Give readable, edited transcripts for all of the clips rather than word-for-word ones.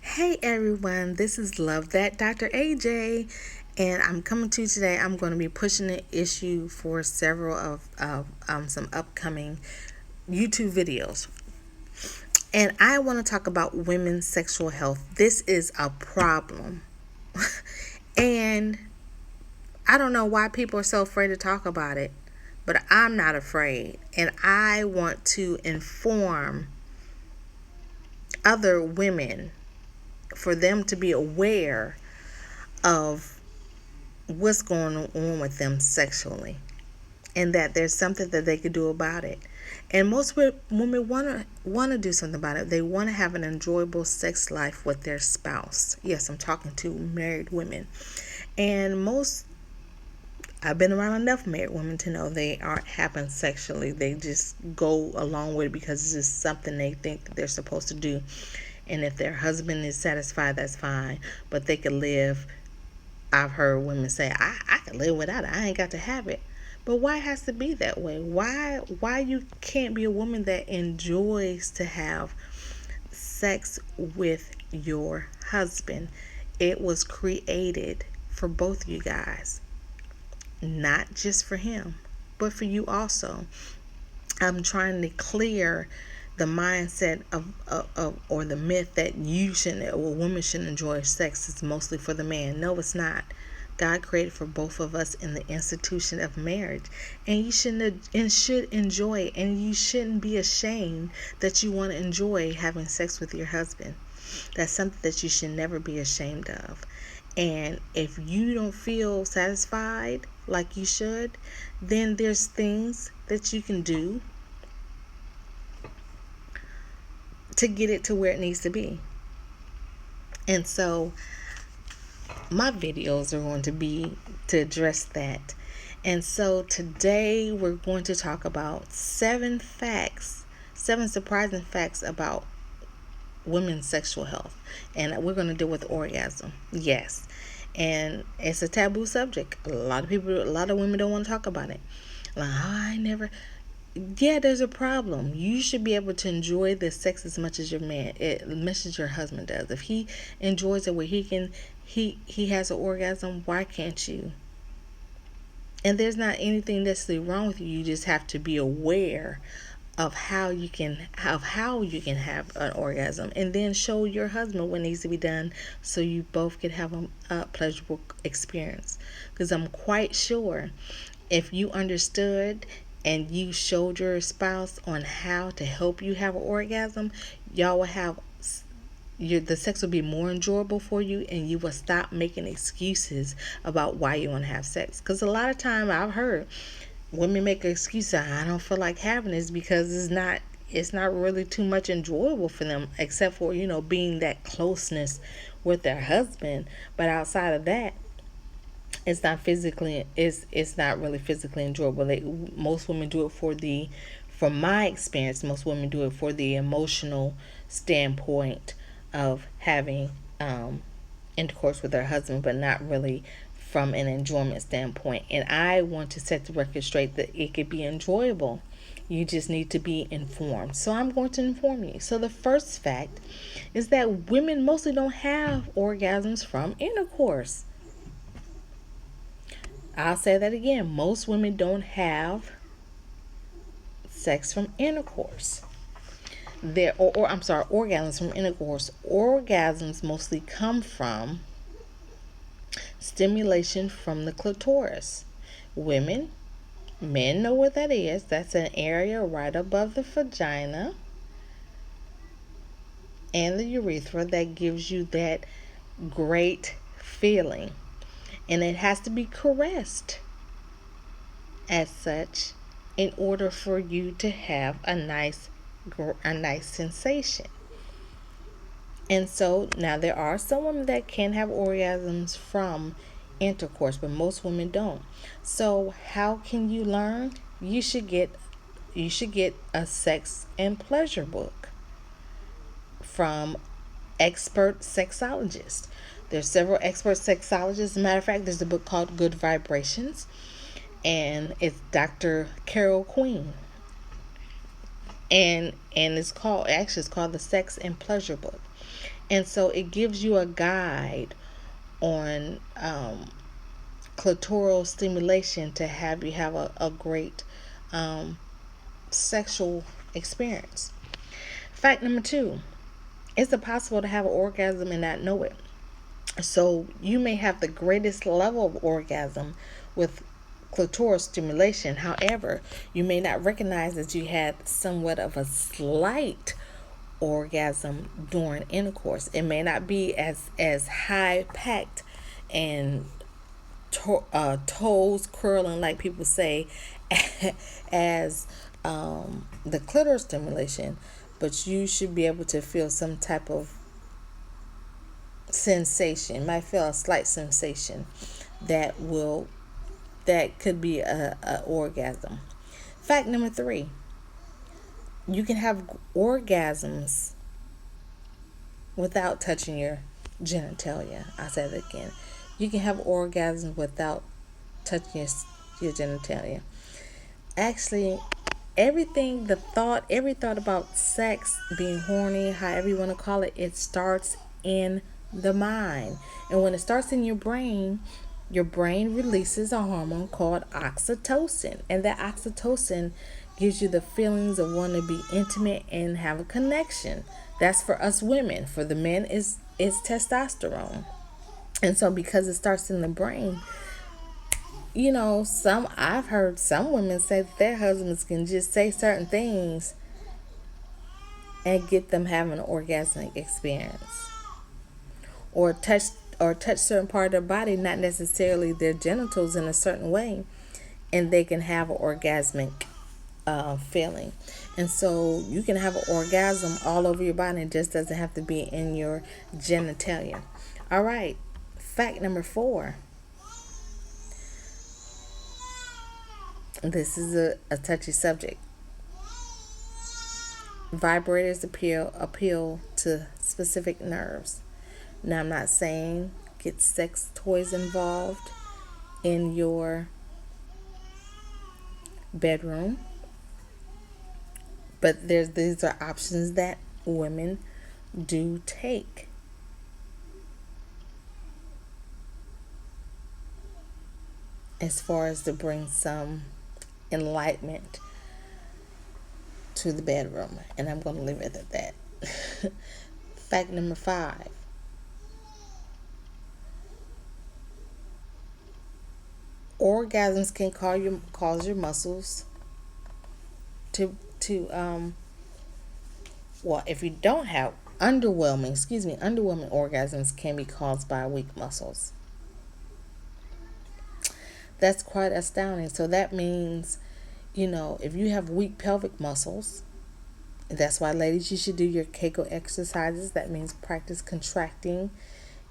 Hey everyone, this is Love That Dr. AJ, and I'm coming to you today. I'm going to be pushing the issue for several of some upcoming YouTube videos. And I want to talk about women's sexual health. This is a problem. And I don't know why people are so afraid to talk about it, but I'm not afraid. And I want to inform other women for them to be aware of what's going on with them sexually and that there's something that they could do about it. And most women want to do something about it. They want to have an enjoyable sex life with their spouse. Yes, I'm talking to married women. And I've been around enough married women to know they aren't happen sexually. They just go along with it because it's just something they think they're supposed to do. And if their husband is satisfied, that's fine. But they could live. I've heard women say, I can live without it. I ain't got to have it. But why it has to be that way? Why you can't be a woman that enjoys to have sex with your husband? It was created for both you guys. Not just for him, but for you also. I'm trying to clear the mindset or the myth that a woman shouldn't enjoy sex. It's mostly for the man. No, it's not. God created for both of us in the institution of marriage, and you should enjoy it, and you shouldn't be ashamed that you want to enjoy having sex with your husband. That's something that you should never be ashamed of. And if you don't feel satisfied like you should, then there's things that you can do to get it to where it needs to be. And so my videos are going to be to address that. And so today we're going to talk about 7 surprising facts about women's sexual health. And we're going to deal with orgasm. Yes. And it's a taboo subject. A lot of women don't want to talk about it. Like, I never. Yeah, there's a problem. You should be able to enjoy the sex as much as as much as your husband does. If he enjoys it where he has an orgasm, why can't you? And there's not anything necessarily wrong with you. You just have to be aware of how you can have an orgasm, and then show your husband what needs to be done so you both can have a pleasurable experience. Because I'm quite sure if you understood and you showed your spouse on how to help you have an orgasm, y'all will have the sex will be more enjoyable for you, and you will stop making excuses about why you want to have sex. Because a lot of time I've heard women make an excuse, I don't feel like having this, because it's not really too much enjoyable for them, except for being that closeness with their husband. But outside of that, it's not really physically enjoyable. Most women do it from my experience, most women do it for the emotional standpoint of having intercourse with their husband, but not really from an enjoyment standpoint. And I want to set the record straight that it could be enjoyable. You just need to be informed. So I'm going to inform you. So the first fact is that women mostly don't have orgasms from intercourse. I'll say that again. Most women don't have sex from intercourse. I'm sorry, orgasms from intercourse. Orgasms mostly come from stimulation from the clitoris. Men know what that is. That's an area right above the vagina and the urethra that gives you that great feeling. And it has to be caressed as such in order for you to have a nice sensation. And so now there are some women that can have orgasms from intercourse, but most women don't. So how can you learn? You should get a sex and pleasure book from expert sexologists. There's several expert sexologists. As a matter of fact, there's a book called Good Vibrations, and it's Dr. Carol Queen. And it's called the Sex and Pleasure Book. And so it gives you a guide on clitoral stimulation to have you have a great um, sexual experience. Fact number 2: it's possible to have an orgasm and not know it. So you may have the greatest level of orgasm with clitoral stimulation. However, you may not recognize that you had somewhat of a slight orgasm during intercourse. It may not be as high packed and toes curling, like people say, as the clitoral stimulation, but you should be able to feel some type of sensation. You might feel a slight sensation that will that could be a orgasm. Fact number 3: you can have orgasms without touching your genitalia. I said it again. You can have orgasms without touching your genitalia. Actually, every thought about sex, being horny, however you want to call it, it starts in the mind. And when it starts in your brain releases a hormone called oxytocin. And that oxytocin gives you the feelings of wanting to be intimate and have a connection. That's for us women. For the men is testosterone. And so because it starts in the brain, some I've heard some women say that their husbands can just say certain things and get them having an orgasmic experience, or touch certain part of their body, not necessarily their genitals, in a certain way, and they can have an orgasmic feeling. And so you can have an orgasm all over your body. It just doesn't have to be in your genitalia. All right. Fact number 4. This is a touchy subject. Vibrators appeal to specific nerves. Now, I'm not saying get sex toys involved in your bedroom, but these are options that women do take. As far as to bring some enlightenment to the bedroom. And I'm going to leave it at that. Fact number 5. Orgasms can cause your muscles to well, if you don't have underwhelming orgasms can be caused by weak muscles. That's quite astounding. So that means, if you have weak pelvic muscles, that's why, ladies, you should do your Kegel exercises. That means practice contracting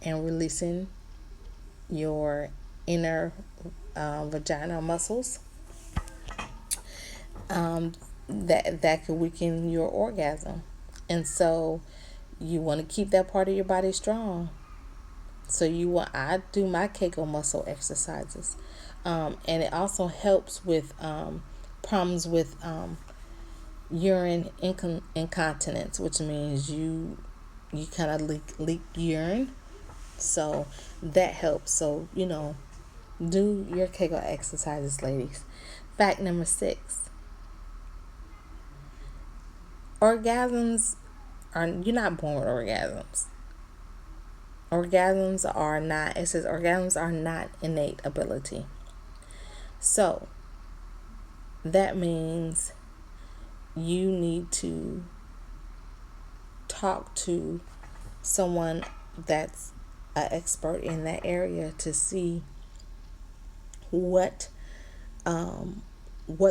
and releasing your inner vaginal muscles. That could weaken your orgasm, and so you want to keep that part of your body strong. So I do my Kegel muscle exercises, and it also helps with problems with urine incontinence, which means you kind of leak urine. So that helps. So do your Kegel exercises, ladies. Fact number 6: orgasms you're not born with orgasms. It says orgasms are not innate ability. So that means you need to talk to someone that's an expert in that area to see what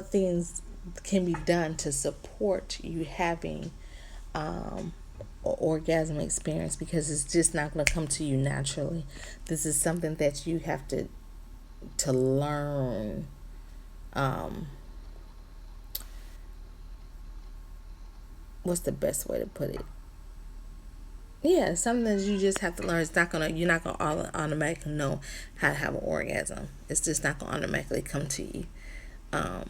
things can be done to support you having an orgasm experience, because it's just not going to come to you naturally. This is something that you have to learn. What's the best way to put it? Yeah, something that you just have to learn. You're not gonna automatically know how to have an orgasm. It's just not gonna automatically come to you. Um,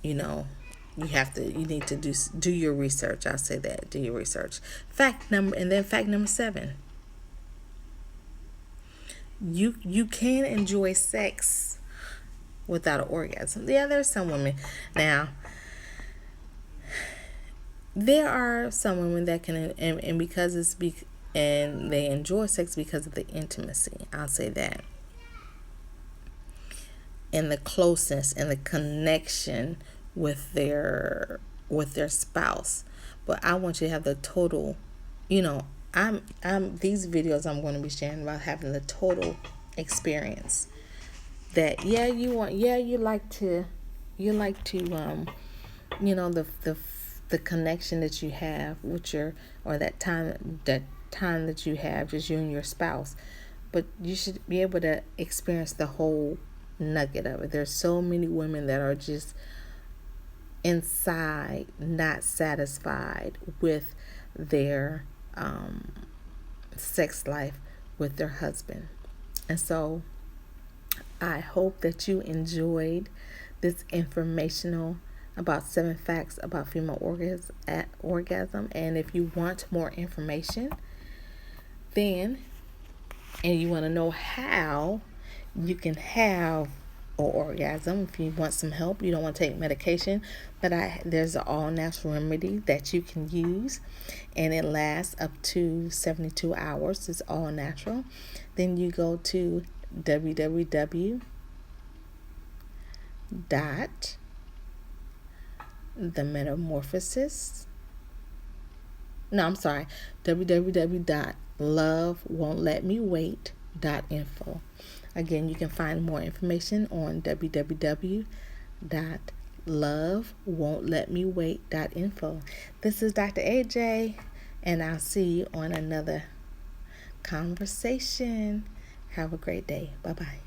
you know, you need to do your research. I'll say that. Do your research. Fact number 7. You can enjoy sex without an orgasm. Yeah, there's some women. Now, there are some women that can, and because and they enjoy sex because of the intimacy. I'll say that. And the closeness and the connection with their spouse. But I want you to have the total, I'm these videos I'm going to be sharing about having the total experience. That the connection that you have with or that time that you have just you and your spouse, but you should be able to experience the whole nugget of it. There's so many women that are just inside not satisfied with their sex life with their husband. And so I hope that you enjoyed this informational about 7 facts about female orgasm. And if you want more information, and you want to know how you can have an orgasm, if you want some help, you don't want to take medication, but there's an all natural remedy that you can use, and it lasts up to 72 hours. It's all natural. Then you go to www.lovewon'tletmewait.info. Again, you can find more information on www.lovewon'tletmewait.info. This is Dr. AJ, and I'll see you on another conversation. Have a great day. Bye-bye.